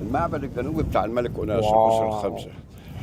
المعبد الجنوبي بتاع الملك أناس الأسرة الخمسة،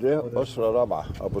ده أسرة رابعة أبو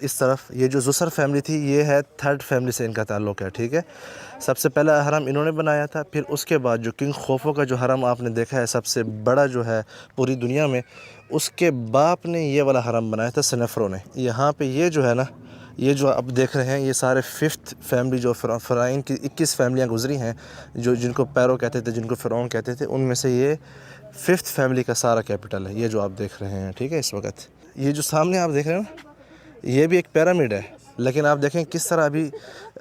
اس طرف یہ جو زسر فیملی تھی یہ ہے تھرڈ فیملی سے ان کا تعلق ہے، ٹھیک ہے. سب سے پہلا حرم انہوں نے بنایا تھا، پھر اس کے بعد جو کنگ خوفو کا جو حرم آپ نے دیکھا ہے سب سے بڑا جو ہے پوری دنیا میں، اس کے باپ نے یہ والا حرم بنایا تھا سنفرو نے. یہاں پہ یہ جو ہے نا، یہ جو اب دیکھ رہے ہیں یہ سارے ففتھ فیملی جو فرعون کی 21 فیملیاں گزری ہیں، جو جن کو پیرو کہتے تھے، جن کو فرعون کہتے تھے، ان میں سے یہ ففتھ فیملی کا سارا کیپٹل ہے یہ جو آپ دیکھ رہے ہیں، ٹھیک ہے. اس وقت یہ جو سامنے آپ دیکھ رہے ہیں نا، یہ بھی ایک پیرامڈ ہے، لیکن آپ دیکھیں کس طرح ابھی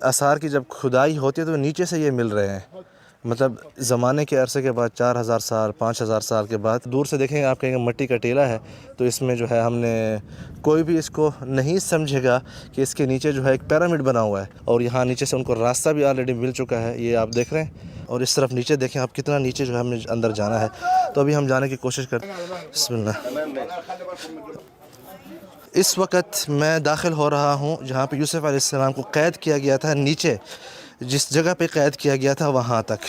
آثار کی جب کھدائی ہوتی ہے تو نیچے سے یہ مل رہے ہیں. مطلب زمانے کے عرصے کے بعد 4000 سال 5000 سال کے بعد دور سے دیکھیں آپ کہیں گے مٹی کا ٹیلا ہے، تو اس میں جو ہے ہم نے کوئی بھی اس کو نہیں سمجھے گا کہ اس کے نیچے جو ہے ایک پیرامڈ بنا ہوا ہے، اور یہاں نیچے سے ان کو راستہ بھی آلریڈی مل چکا ہے، یہ آپ دیکھ رہے ہیں. اور اس طرف نیچے دیکھیں آپ کتنا نیچے جو ہے ہم نے اندر جانا ہے، تو ابھی ہم جانے کی کوشش کرتے ہیں. بسم اللہ. اس وقت میں داخل ہو رہا ہوں جہاں پہ یوسف علیہ السلام کو قید کیا گیا تھا، نیچے جس جگہ پہ قید کیا گیا تھا وہاں تک.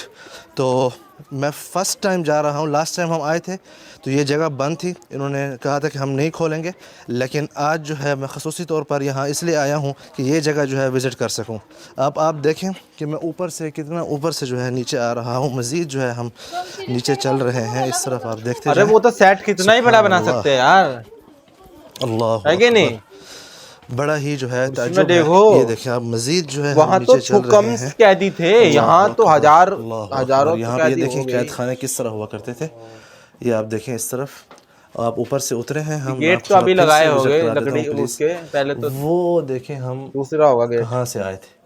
تو میں فرسٹ ٹائم جا رہا ہوں، لاسٹ ٹائم ہم آئے تھے تو یہ جگہ بند تھی، انہوں نے کہا تھا کہ ہم نہیں کھولیں گے، لیکن آج جو ہے میں خصوصی طور پر یہاں اس لیے آیا ہوں کہ یہ جگہ جو ہے وزٹ کر سکوں. آپ دیکھیں کہ میں اوپر سے کتنا اوپر سے جو ہے نیچے آ رہا ہوں، مزید جو ہے ہم نیچے چل رہے ہیں. اس طرف آپ دیکھتے ارے جائیں. وہ تو سیٹ کتنا ہی بڑا بنا سکتے ہیں یار، اللہ ہے کہ اکبر، نہیں؟ بڑا ہی جو ہے اس میں تعجب ہے. دیکھو یہ دیکھیں آپ مزید جو ہے ہم وہاں تو نیچے چل رہے تھوکمس ہیں. قیدی تھے، اللہ یہاں تو اکبر، اللہ ہزاروں اکبر. یہاں پہ یہ قیدی دیکھیں ہو گئی. قید خانے کس طرح ہوا کرتے تھے، یہ آپ دیکھیں. اس طرف آپ اوپر سے اترے ہیں، ہم گیٹ آپ تو تھوڑا ابھی پھر لگائے سے ہو وزٹ گئے کرا دیتا لکڑی ہوں اس پلیز. کے، پہلے تو وہ دیکھیں ہم دوسرا ہوگا گیٹ. کہاں سے آئے تھے،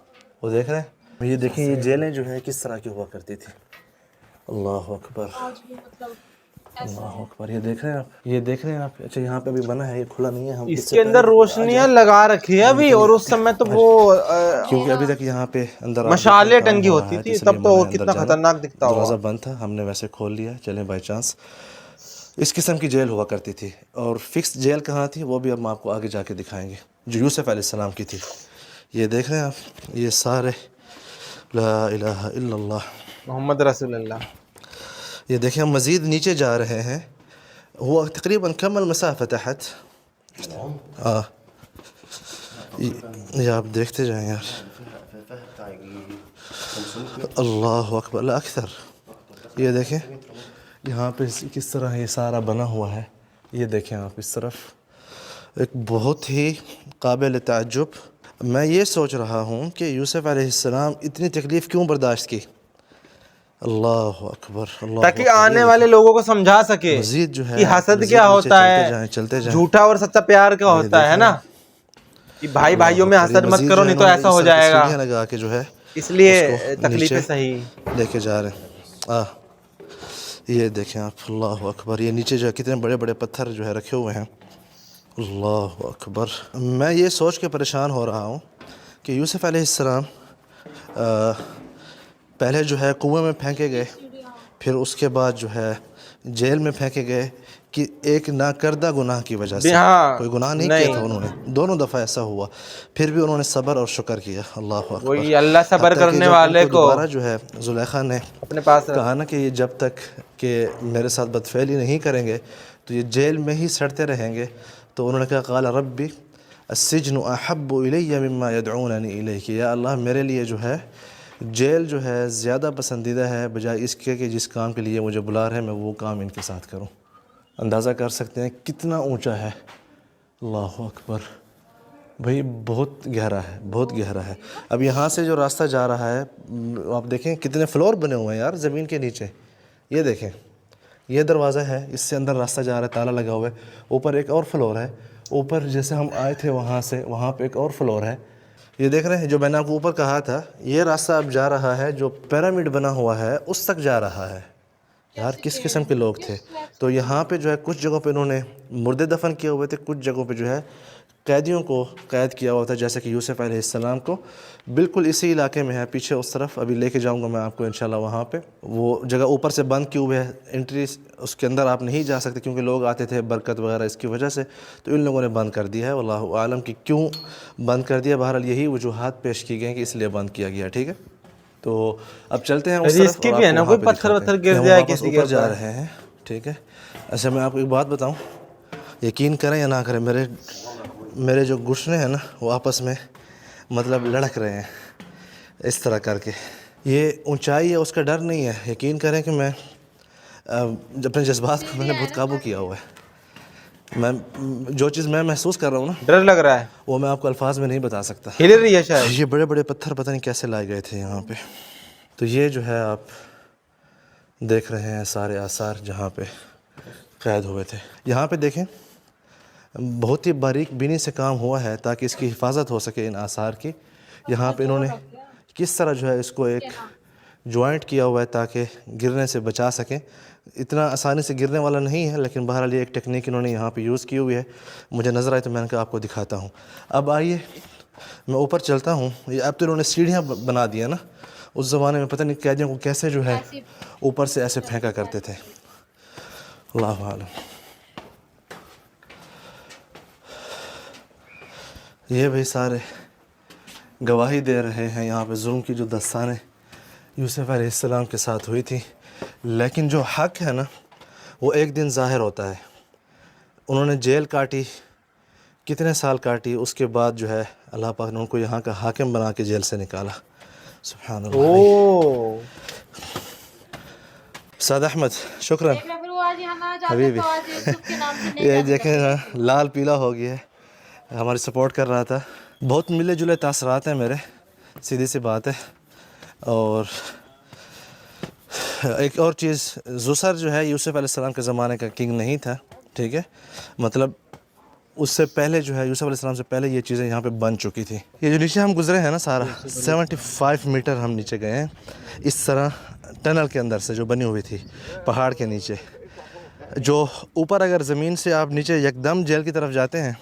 وہ دیکھ رہے ہیں. یہ دیکھیں یہ جیلیں جو ہے کس طرح کی ہوا کرتی تھی. اللہ اکبر، اللہ اکبر. یہ دیکھ رہے ہیں آپ، یہ دیکھ رہے ہیں آپ. اچھا یہاں پہ بھی بنا ہے، یہ کھلا نہیں ہے. ہم اس سے کے پہلے اندر آ روشنیاں جائیں، لگا رکھی ہے ابھی، اور اس سمے تو وہ کیونکہ ابھی تک یہاں پہ اندر آپ دیکھ رہے مشالیں ہیں کام ٹنگی ہو رہا ہوتی ہے، تو تھی، اس لیے تب تو منع ہے اور اندر کتنا جانا. خطرناک دکھتا ہوگا. دروازہ بند تھا، ہم نے ویسے کھول لیا. چلیں بائی چانس. اس قسم کی جیل ہوا کرتی تھی، اور فکس جیل کہاں تھی وہ بھی ہم آپ کو آگے جا کے دکھائیں گے، جو یوسف علیہ السلام کی تھی. یہ دیکھ رہے ہیں آپ، یہ سارے لا الہ الا اللہ محمد رسول اللہ. یہ دیکھیں ہم مزید نیچے جا رہے ہیں. وہ تقریباً کم المسافہ تحت. یہ آپ دیکھتے جائیں یار. اللہ اکبر، لا اکثر. یہ دیکھیں یہاں پہ کس طرح یہ سارا بنا ہوا ہے. یہ دیکھیں آپ اس طرف، ایک بہت ہی قابل تعجب. میں یہ سوچ رہا ہوں کہ یوسف علیہ السلام اتنی تکلیف کیوں برداشت کی. اللہ اکبر، اللہ تاکہ اکبر. آنے یہ والے دیکھیں لوگوں کو سمجھا سکے مزید جو ہے کہ حسد مزید کیا نیچے ہوتا چلتے ہے، جائیں چلتے جائیں. جھوٹا اور سچا پیار کیا یہ ہوتا دیکھ ہے رہے نا، ہیں کہ بھائی اللہ بھائیوں میں اکبر. یہ حسد مت مزید کرو جو ہے نہیں تو انہوں نے ایسا اس ہو طرح کی جائے گا. سیڑھیاں لگا کے جو ہے اس لیے اس کو تکلیف نیچے صحیح. لے کے جا رہے ہیں. یہ دیکھیں آپ، اللہ اکبر. یہ نیچے جو ہے کتنے بڑے بڑے پتھر جو ہے رکھے ہوئے ہیں. اللہ اکبر. میں یہ سوچ کے پریشان ہو رہا ہوں کہ یوسف علیہ السلام پہلے جو ہے کنویں میں پھینکے گئے، پھر اس کے بعد جو ہے جیل میں پھینکے گئے کہ ایک ناکردہ گناہ کی وجہ سے. ہاں کوئی گناہ نہیں کیا تھا انہوں نے، دونوں دفعہ ایسا ہوا، پھر بھی انہوں نے صبر اور شکر کیا. اللہ اکبر. وہی اللہ صبر حتیٰ کہ کرنے جب ان والے کو کو دوبارہ جو ہے زلیخا نے اپنے پاس کہا نا کہ یہ جب تک کہ میرے ساتھ بدفعلی نہیں کریں گے تو یہ جیل میں ہی سڑتے رہیں گے، تو انہوں نے کہا قال ربی السجن احب الی مما یدعوننی الیہ، کہ یا اللہ میرے لیے جو ہے جیل جو ہے زیادہ پسندیدہ ہے بجائے اس کے کہ جس کام کے لیے مجھے بلا رہے ہیں میں وہ کام ان کے ساتھ کروں. اندازہ کر سکتے ہیں کتنا اونچا ہے. اللہ اکبر. بھئی بہت گہرا ہے، بہت گہرا ہے. اب یہاں سے جو راستہ جا رہا ہے آپ دیکھیں کتنے فلور بنے ہوئے ہیں یار زمین کے نیچے. یہ دیکھیں یہ دروازہ ہے، اس سے اندر راستہ جا رہا ہے، تالا لگا ہوا ہے. اوپر ایک اور فلور ہے، اوپر جیسے ہم آئے تھے وہاں سے وہاں پہ ایک اور فلور ہے. یہ دیکھ رہے ہیں جو میں نے آپ کو اوپر کہا تھا، یہ راستہ اب جا رہا ہے جو پیرامڈ بنا ہوا ہے اس تک جا رہا ہے. یار کس قسم کے لوگ تھے. تو یہاں پہ جو ہے کچھ جگہوں پہ انہوں نے مردے دفن کیے ہوئے تھے، کچھ جگہوں پہ جو ہے قیدیوں کو قید کیا ہوا تھا، جیسے کہ یوسف علیہ السلام کو. بالکل اسی علاقے میں ہے پیچھے اس طرف، ابھی لے کے جاؤں گا میں آپ کو انشاءاللہ وہاں پہ. وہ جگہ اوپر سے بند کیے ہوئے ہے، انٹری اس کے اندر آپ نہیں جا سکتے کیونکہ لوگ آتے تھے برکت وغیرہ اس کی وجہ سے، تو ان لوگوں نے بند کر دیا ہے. واللہ عالم کہ کیوں بند کر دیا. بہرحال یہی وجوہات پیش کی گئے ہیں کہ اس لیے بند کیا گیا. ٹھیک ہے، تو اب چلتے ہیں اس طرف رسکی اور بھی آپ ہے کو نا، وہاں کوئی پہ پتھر دکھاتے وتھر ہیں کہ گر ہم جائے واپس کسی کے اوپر جا اوپر. رہے ہیں. ٹھیک ہے. اچھا میں آپ کو ایک بات بتاؤں، یقین کریں یا نہ کریں، میرے میرے جو گھٹنے ہیں نا وہ آپس میں مطلب لڑک رہے ہیں اس طرح کر کے. یہ اونچائی ہے اس کا ڈر نہیں ہے. یقین کریں کہ میں اپنے جذبات کو میں نے بہت قابو کیا ہوا ہے. میں جو چیز میں محسوس کر رہا ہوں نا ڈر لگ رہا ہے, وہ میں آپ کو الفاظ میں نہیں بتا سکتا. ہل رہی ہے شاید. یہ بڑے بڑے پتھر پتہ نہیں کیسے لائے گئے تھے یہاں پہ. تو یہ جو ہے آپ دیکھ رہے ہیں سارے آثار جہاں پہ قید ہوئے تھے. یہاں پہ دیکھیں بہت ہی باریک بینی سے کام ہوا ہے تاکہ اس کی حفاظت ہو سکے ان آثار کی. یہاں پہ انہوں نے کس طرح جو ہے اس کو ایک جوائنٹ کیا ہوا ہے تاکہ گرنے سے بچا سکیں. اتنا آسانی سے گرنے والا نہیں ہے لیکن بہرحال یہ ایک ٹیکنیک انہوں نے یہاں پہ یوز کی ہوئی ہے. مجھے نظر آئی تو میں نے کہا آپ کو دکھاتا ہوں. اب آئیے میں اوپر چلتا ہوں. یہ اب تو انہوں نے سیڑھیاں بنا دی ہیں نا, اس زمانے میں پتہ نہیں قیدیوں کو کیسے جو ہے اوپر سے ایسے پھینکا کرتے تھے, اللہ عالم. یہ بھائی سارے گواہی دے رہے ہیں یہاں پہ ظلم کی جو داستانیں یوسف علیہ السلام کے ساتھ ہوئی تھی. لیکن جو حق ہے نا وہ ایک دن ظاہر ہوتا ہے. انہوں نے جیل کاٹی, کتنے سال کاٹی, اس کے بعد جو ہے اللہ پاک نے ان کو یہاں کا حاکم بنا کے جیل سے نکالا. سبحان اللہ. سعد احمد شکراً حبیبی. یہ دیکھیں نا لال پیلا ہو گیا ہے, ہماری سپورٹ کر رہا تھا. بہت ملے جلے تاثرات ہیں میرے, سیدھی سی بات ہے. اور ایک اور چیز, زسر جو ہے یوسف علیہ السلام کے زمانے کا کنگ نہیں تھا, ٹھیک ہے, مطلب اس سے پہلے جو ہے یوسف علیہ السلام سے پہلے یہ چیزیں یہاں پہ بن چکی تھی. یہ جو نیچے ہم گزرے ہیں نا سارا 75 میٹر ہم نیچے گئے ہیں اس طرح ٹنل کے اندر سے جو بنی ہوئی تھی پہاڑ کے نیچے. جو اوپر اگر زمین سے آپ نیچے یکدم جیل کی طرف جاتے ہیں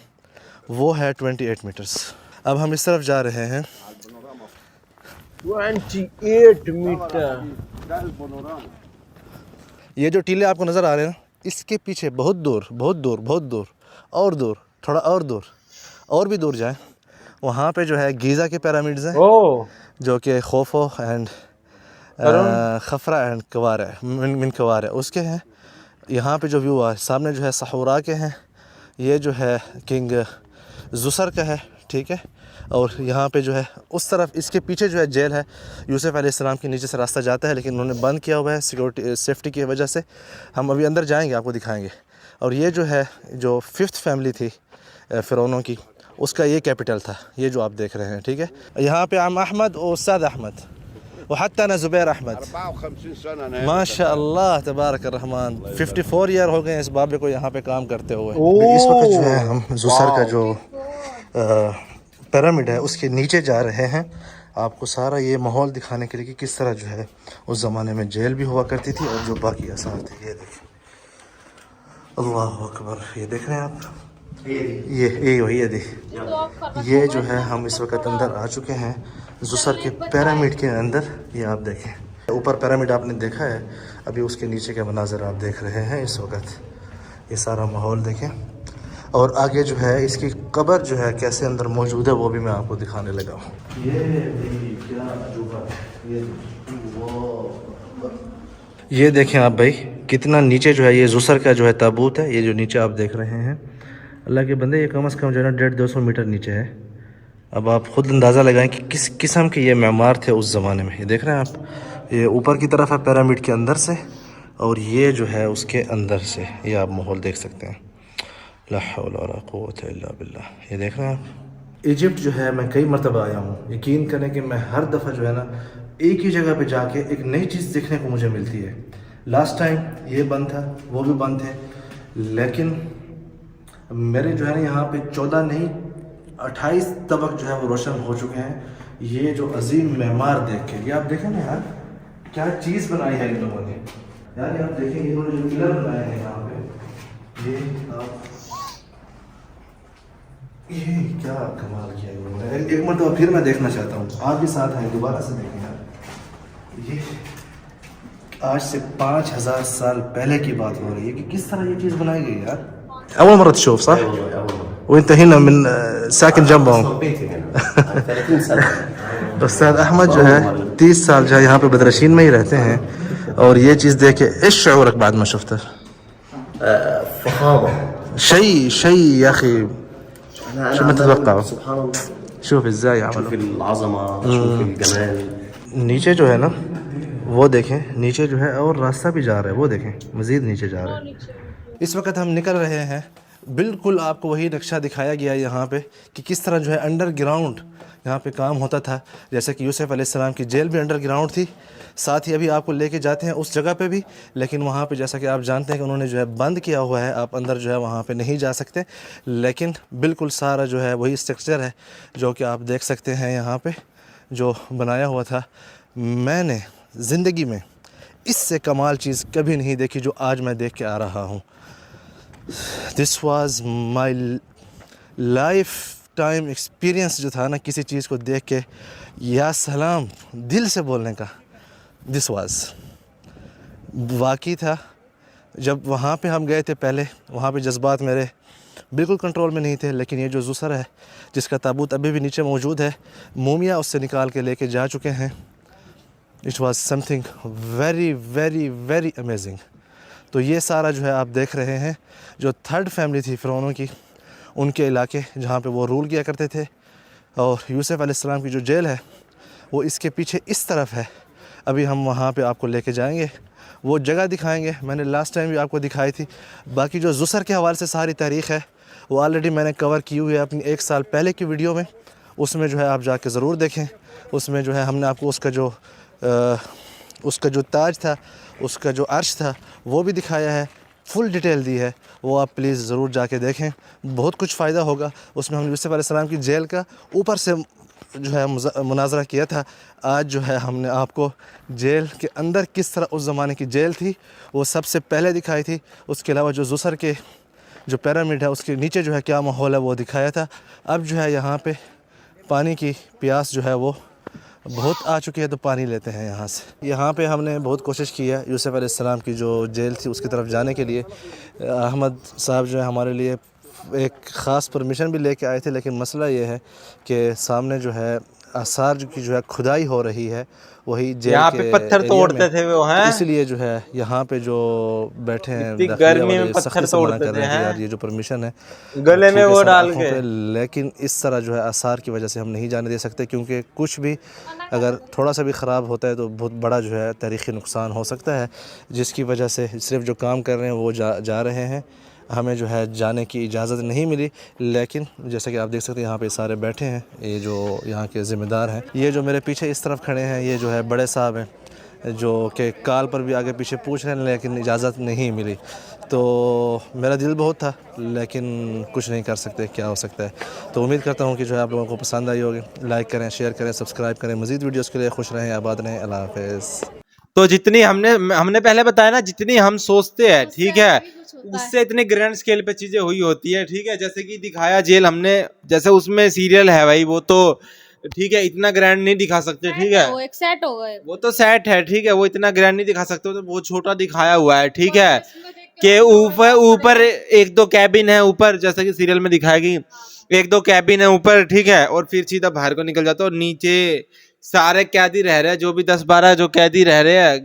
وہ ہے 28 میٹرز. اب ہم اس طرف جا رہے ہیں. 28 میٹر. یہ جو ٹیلے آپ کو نظر آ رہے ہیں نا, اس کے پیچھے بہت دور بہت دور بہت دور اور دور, تھوڑا اور دور, اور بھی دور جائیں, وہاں پہ جو ہے گیزا کے پیرامڈز ہیں جو کہ خوفو اینڈ خفرا اینڈ کوارا من کوارا اس کے ہیں. یہاں پہ جو ویو ہے سامنے جو ہے سحورا کے ہیں, یہ جو ہے کنگ زسر کا ہے, ٹھیک ہے. اور یہاں پہ جو ہے اس طرف اس کے پیچھے جو ہے جیل ہے. یوسف علیہ السلام کے نیچے سے راستہ جاتا ہے لیکن انہوں نے بند کیا ہوا ہے سیکورٹی سیفٹی کی وجہ سے. ہم ابھی اندر جائیں گے, آپ کو دکھائیں گے. اور یہ جو ہے جو 5th فیملی تھی فرعونوں کی, اس کا یہ کیپٹل تھا, یہ جو آپ دیکھ رہے ہیں, ٹھیک ہے. یہاں پہ عم احمد اور استاد احمد وحتى انا زبیر احمد 54 سنة أنا ماشاء اللہ تبارک الرحمن. 54 ایئر ہو گئے ہیں اس بابے کو یہاں پہ کام کرتے ہوئے. اس وقت جو ہے ہم زسر کا جو پیرامڈ ہے اس کے نیچے جا رہے ہیں, آپ کو سارا یہ ماحول دکھانے کے لیے کہ کس طرح جو ہے اس زمانے میں جیل بھی ہوا کرتی تھی اور جو باقی آثار تھے. یہ دیکھیں, اللہ اکبر. یہ دیکھ رہے ہیں آپ, یہ جو ہے ہم اس وقت اندر آ چکے ہیں زسر کے پیرامڈ کے اندر. یہ آپ دیکھیں اوپر پیرامڈ آپ نے دیکھا ہے, ابھی اس کے نیچے کے مناظر آپ دیکھ رہے ہیں اس وقت. یہ سارا ماحول دیکھیں, اور آگے جو ہے اس کی قبر جو ہے کیسے اندر موجود ہے وہ بھی میں آپ کو دکھانے لگا ہوں. یہ دیکھیں آپ بھائی کتنا نیچے جو ہے یہ زسر کا جو ہے تابوت ہے. یہ جو نیچے آپ دیکھ رہے ہیں, اللہ کے بندے, یہ کم از کم جو ہے نا 150-200 میٹر نیچے ہے. اب آپ خود اندازہ لگائیں کہ کس قسم کے یہ معمار تھے اس زمانے میں. یہ دیکھ رہے ہیں آپ, یہ اوپر کی طرف ہے پیرامڈ کے اندر سے, اور یہ جو ہے اس کے اندر سے. یہ آپ ماحول دیکھ سکتے ہیں. لا حول ولا قوت الا باللہ. یہ دیکھ رہے ہیں آپ. ایجپٹ جو ہے میں کئی مرتبہ آیا ہوں, یقین کریں کہ میں ہر دفعہ جو ہے نا ایک ہی جگہ پہ جا کے ایک نئی چیز دیکھنے کو مجھے ملتی ہے. لاسٹ ٹائم یہ بند تھا, وہ بھی بند تھے, لیکن میرے جو ہے نا یہاں پہ 14 نہیں 28 طبق جو ہے وہ روشن ہو چکے ہیں. یہ جو عظیم معمار دیکھ کے, یہ آپ دیکھیں نا یار کیا چیز بنائی ہے ان لوگوں نے. یار یہ آپ دیکھیں انہوں نے جو پلر بنائے ہیں یہاں پہ, یہ آپ یہ کیا کمال کیا ہے انہوں نے. ایک مرتبہ پھر میں دیکھنا چاہتا ہوں, آپ بھی ساتھ ہیں, دوبارہ سے دیکھیں یار. یہ آج سے 5000 سال پہلے کی بات ہو رہی ہے کہ کس طرح یہ چیز بنائی گئی یار. اول مرة تشوف صح؟ وانت هنا من ساكن جنبهم. 30 سنة. استاذ احمد جو ہے 30 سال جو ہے یہاں پہ بدرشین میں ہی رہتے ہیں, اور یہ چیز دیکھ کے ايش شعورك بعد ما شفته؟ فخامة. شيء يا اخي شو ما تتوقعوا؟ سبحان الله شوف ازاي شوف عملوا العظمة شوف الجمال نیچے جو ہے نا وہ دیکھیں نیچے جو ہے اور راستہ بھی جا رہا ہے وہ دیکھیں مزید نیچے جا رہا ہے اس وقت ہم نکل رہے ہیں بالکل آپ کو وہی نقشہ دکھایا گیا یہاں پہ کہ کس طرح جو ہے انڈر گراؤنڈ یہاں پہ کام ہوتا تھا جیسے کہ یوسف علیہ السلام کی جیل بھی انڈر گراؤنڈ تھی ساتھ ہی ابھی آپ کو لے کے جاتے ہیں اس جگہ پہ بھی لیکن وہاں پہ جیسا کہ آپ جانتے ہیں کہ انہوں نے جو ہے بند کیا ہوا ہے آپ اندر جو ہے وہاں پہ نہیں جا سکتے لیکن بالکل سارا جو ہے وہی اسٹرکچر ہے جو کہ آپ دیکھ سکتے ہیں یہاں پہ جو بنایا ہوا تھا میں نے زندگی میں اس سے کمال چیز کبھی نہیں دیکھی جو آج میں دیکھ کے آ رہا ہوں this was my life time experience جو تھا نا کسی چیز کو دیکھ کے یا سلام دل سے بولنے کا دس واز واقعی تھا جب وہاں پہ ہم گئے تھے پہلے وہاں پہ جذبات میرے بالکل کنٹرول میں نہیں تھے لیکن یہ جو زسر ہے جس کا تابوت ابھی بھی نیچے موجود ہے مومیا اس سے نکال کے لے کے جا چکے ہیں it was some thing very very very amazing تو یہ سارا جو ہے آپ دیکھ رہے ہیں جو تھرڈ فیملی تھی فرعونوں کی ان کے علاقے جہاں پہ وہ رول کیا کرتے تھے اور یوسف علیہ السلام کی جو جیل ہے وہ اس کے پیچھے اس طرف ہے ابھی ہم وہاں پہ آپ کو لے کے جائیں گے وہ جگہ دکھائیں گے میں نے لاسٹ ٹائم بھی آپ کو دکھائی تھی باقی جو زسر کے حوالے سے ساری تاریخ ہے وہ آلریڈی میں نے کور کی ہوئی ہے اپنی 1 سال پہلے کی ویڈیو میں اس میں جو ہے آپ جا کے ضرور دیکھیں اس میں جو ہے ہم نے آپ کو اس کا جو تاج تھا اس کا جو عرش تھا وہ بھی دکھایا ہے فل ڈیٹیل دی ہے وہ آپ پلیز ضرور جا کے دیکھیں بہت کچھ فائدہ ہوگا اس میں ہم یوسف علیہ السلام کی جیل کا اوپر سے جو ہے مناظرہ کیا تھا آج جو ہے ہم نے آپ کو جیل کے اندر کس طرح اس زمانے کی جیل تھی وہ سب سے پہلے دکھائی تھی اس کے علاوہ جو زسر کے جو پیرامڈ ہے اس کے نیچے جو ہے کیا ماحول ہے وہ دکھایا تھا اب جو ہے یہاں پہ پانی کی پیاس جو ہے وہ بہت آ چکی ہے تو پانی لیتے ہیں یہاں سے یہاں پہ ہم نے بہت کوشش کی ہے یوسف علیہ السلام کی جو جیل تھی اس کی طرف جانے کے لیے احمد صاحب جو ہے ہمارے لیے ایک خاص پرمیشن بھی لے کے آئے تھے لیکن مسئلہ یہ ہے کہ سامنے جو ہے آثار کی جو ہے کھدائی ہو رہی ہے وہی جیل یہاں کے پہ پتھر ایریا توڑتے میں تھے وہ ہیں اس لیے جو ہے یہاں پہ جو بیٹھے ہیں اتنی داخلہ گرمی میں والے پتھر سختی سے منع توڑتے کر رہے ہیں تھے کہ ہیں یار یہ جو پرمیشن ہے گلے میں ٹھیک ہے وہ سر ڈال آنکھوں کے پہ لیکن اس طرح جو ہے آثار کی وجہ سے ہم نہیں جانے دے سکتے کیونکہ کچھ بھی اگر تھوڑا سا بھی خراب ہوتا ہے تو بہت بڑا جو ہے تاریخی نقصان ہو سکتا ہے جس کی وجہ سے صرف جو کام کر رہے ہیں وہ جا رہے ہیں ہمیں جو ہے جانے کی اجازت نہیں ملی لیکن جیسا کہ آپ دیکھ سکتے ہیں یہاں پہ سارے بیٹھے ہیں یہ جو یہاں کے ذمہ دار ہیں یہ جو میرے پیچھے اس طرف کھڑے ہیں یہ جو ہے بڑے صاحب ہیں جو کہ کال پر بھی آگے پیچھے پوچھ رہے ہیں لیکن اجازت نہیں ملی تو میرا دل بہت تھا لیکن کچھ نہیں کر سکتے کیا ہو سکتا ہے تو امید کرتا ہوں کہ جو ہے آپ لوگوں کو پسند آئی ہوگی لائک کریں شیئر کریں سبسکرائب کریں مزید ویڈیوز کے لیے خوش رہیں آباد رہیں اللہ حافظ تو جتنی ہم نے پہلے بتایا نا جتنی ہم سوچتے ہیں ٹھیک ہے اس سے اتنے گرینڈ سکیل پہ چیزیں ہوئی ہوتی ہے ٹھیک ہے جیسے کہ دکھایا جیل ہم نے جیسے اس میں سیریل ہے بھائی وہ تو ٹھیک ہے اتنا گرینڈ نہیں دکھا سکتے ٹھیک ہے وہ تو سیٹ ہے ٹھیک ہے وہ اتنا گرینڈ نہیں دکھا سکتے تو بہت چھوٹا دکھایا ہوا ہے ٹھیک ہے کہ اوپر 1-2 کیبن ہے اوپر جیسے کہ سیریل میں دکھائے گی 1-2 کیبن ہے اوپر ٹھیک ہے اور پھر سیدھا باہر کو نکل جاتا اور نیچے سارے قیدی رہ رہے ہیں جو بھی 10-12 جو قیدی رہ رہے ہیں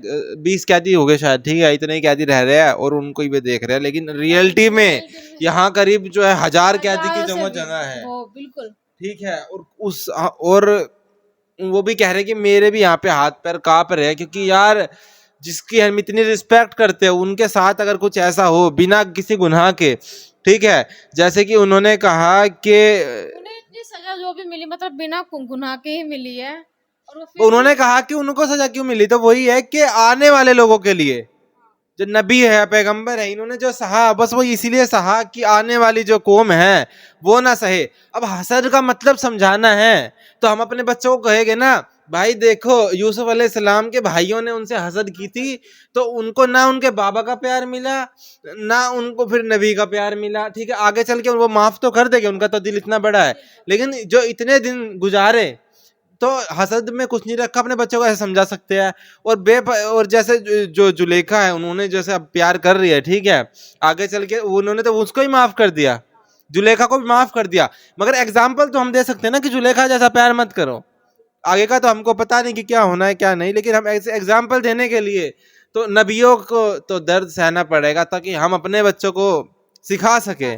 20 قیدی ہو گئے شاید ٹھیک ہے اتنے ہی قیدی رہ رہے ہیں اور ان کو بھی دیکھ رہے ہیں لیکن ریئلٹی میں یہاں قریب جو ہے 1000 قیدی کی جگہ ہے ٹھیک ہے اور وہ بھی کہہ رہے کہ میرے بھی یہاں پہ ہاتھ پیر کانپ رہے ہیں کیونکہ یار جس کی ہم اتنی رسپیکٹ کرتے ہیں ان کے ساتھ اگر کچھ ایسا ہو بنا کسی گناہ کے ٹھیک ہے جیسے کہ انہوں نے کہا کہ سزا جو بھی ملی مطلب بنا گناہ کے ہی ملی ہے انہوں نے کہا کہ ان کو سزا کیوں ملی تو وہی ہے کہ آنے والے لوگوں کے لیے جو نبی ہے پیغمبر ہے انہوں نے جو سہا بس وہ اسی لیے سہا کہ آنے والی جو قوم ہے وہ نہ سہے اب حسد کا مطلب سمجھانا ہے تو ہم اپنے بچوں کو کہے گے نا بھائی دیکھو یوسف علیہ السلام کے بھائیوں نے ان سے حسد کی تھی تو ان کو نہ ان کے بابا کا پیار ملا نہ ان کو پھر نبی کا پیار ملا ٹھیک ہے آگے چل کے وہ معاف تو کر دے گے ان کا تو دل اتنا بڑا ہے لیکن جو اتنے دن گزارے تو حسد میں کچھ نہیں رکھا اپنے بچوں کو ایسے سمجھا سکتے ہیں اور جیسے جو زلیخا ہے انہوں نے جیسے اب پیار کر رہی ہے ٹھیک ہے آگے چل کے انہوں نے تو اس کو ہی معاف کر دیا زلیخا کو بھی معاف کر دیا مگر ایگزامپل تو ہم دے سکتے ہیں نا کہ زلیخا جیسا پیار مت کرو آگے کا تو ہم کو پتا نہیں کہ کیا ہونا ہے کیا نہیں لیکن ہم ایسے ایگزامپل دینے کے لیے تو نبیوں کو تو درد سہنا پڑے گا تاکہ ہم اپنے بچوں کو سکھا سکیں